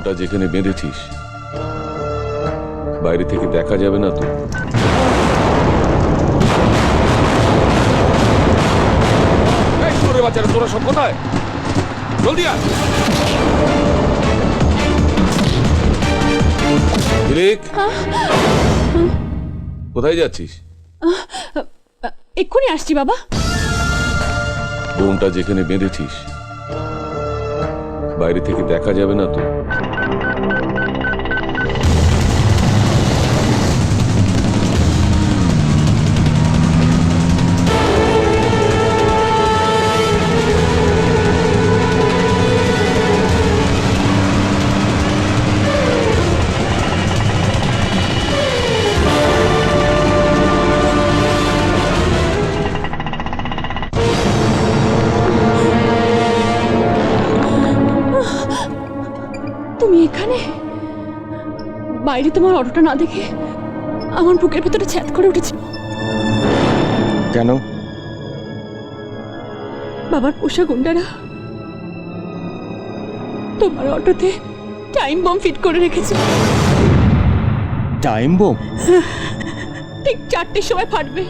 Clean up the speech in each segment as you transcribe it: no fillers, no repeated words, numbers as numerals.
বোনটা যেখানে বেঁধেছিস বাইরে থেকে দেখা যাবে না তো? বাচ্চারা তোরা সব কোথায়? জলদি আয়। কোথায় যাচ্ছিস? এক্ষুনি আসছি বাবা। বোনটা যেখানে বেঁধেছিস বাইরে থেকে দেখা যাবে না তো? তুমি এখানে? বাইরে তোমার অটোটা না দেখে আমার বুকের ভেতরে ছ্যাদ করে উঠেছে। কেন? বাবার পোষা গুন্ডারা তোমার অটোতে টাইম বম ফিট করে রেখেছে। Time bomb? ঠিক 4টের সময় ফাটবে।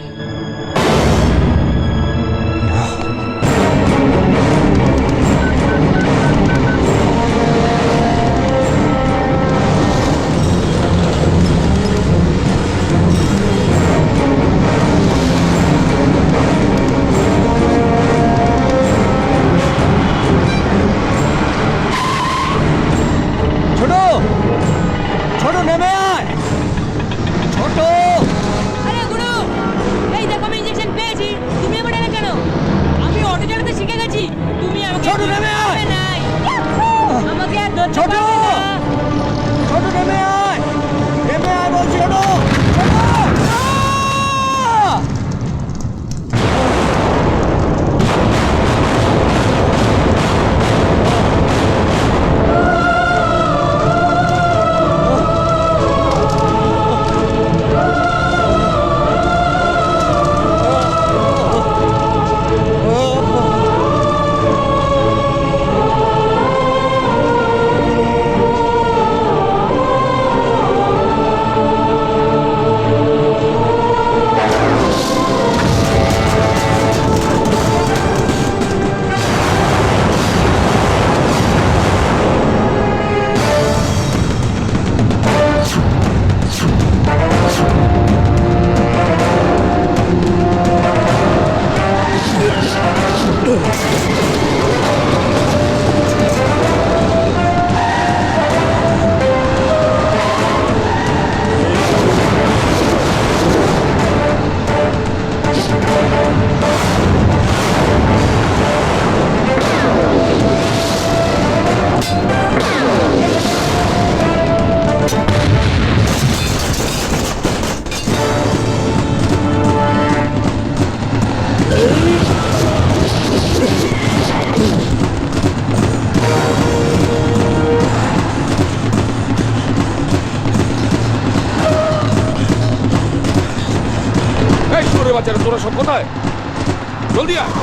বাচ্চারা তোরা সব কোথায়? জলদি আয়।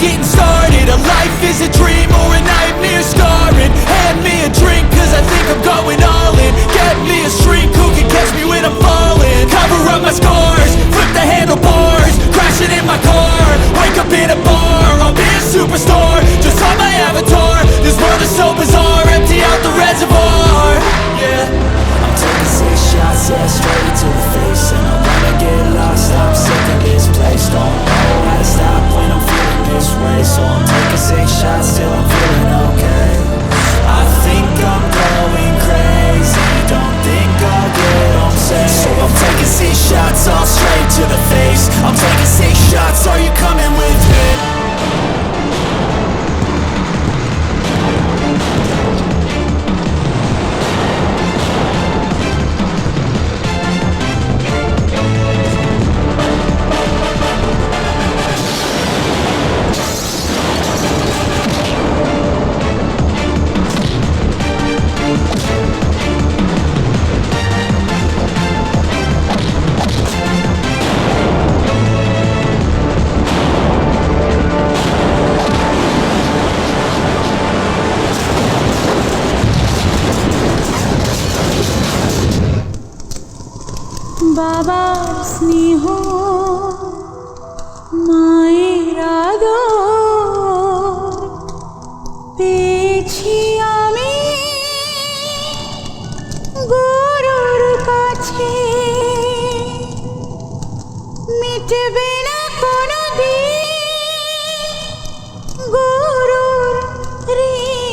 getting started. A life is a dream or a nightmare scarring. Hand me a drink cause I think I'm going all in. Get me a shrink who can catch me when I'm falling. Cover up my scars, flip the handlebars, crashing in my car, wake up in a bar. I'll be a superstar, just on my avatar. This world is so bizarre, empty out the reservoir. Yeah, I'm taking 6 shots, yeah, straight to the face. And I wanna get lost, I'm sick of this place. Don't know how to stop when I'm feeling this way. So I'm taking 6 shots till I'm feeling okay. I think I'm going crazy, don't think I'll get on safe. So I'm taking 6 shots, all straight to the face. I'm taking 6 shots, are you coming with me? বাবার স্নেহ মায়ের আদর পেয়েছি আমি গুরুর কাছে, মিটবে না কোনোদিন গুরুর ঋণ।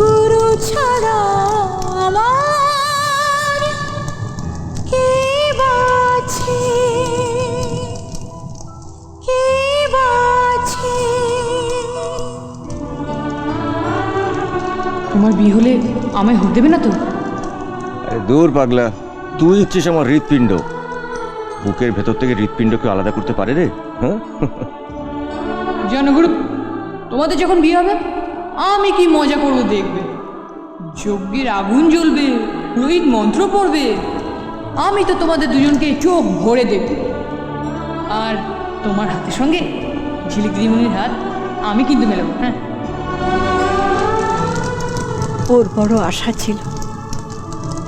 গুরু ছাড়া আমার কে বাঁচে, কে বাঁচে। তোমার বিয়ে হলে আমায় হতে দেবে না তো? আরে দূর পাগলা, তুই হচ্ছিস আমার হৃৎপিণ্ড। বুকের ভেতর থেকে হৃৎপিণ্ডকে আলাদা করতে পারে রে? হ্যাঁ, জনগুরু, তোমাদের যখন বিয়ে হবে আমি কি মজা করবো দেখবে। যজ্ঞের আগুন জ্বলবে, পুরোহিত মন্ত্র পড়বে, আমি তো তোমাদের দুজনকে চোখ ভরে দেব। আর তোমার হাতের সঙ্গে ঝিলিক দিদিমণির হাত আমি কিন্তু মেলাবো। হ্যাঁ, ওর বড় আশা ছিল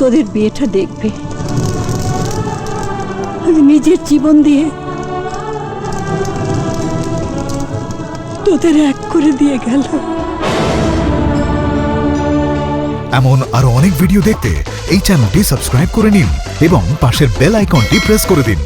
তোদের বিয়েটা দেখবে। আমি নিজের জীবন দিয়ে তোদের এক করে দিয়ে গেল। এমন আরো অনেক ভিডিও দেখতে এই চ্যানেলটি সাবস্ক্রাইব করে নিন এবং পাশের বেল আইকনটি প্রেস করে দিন।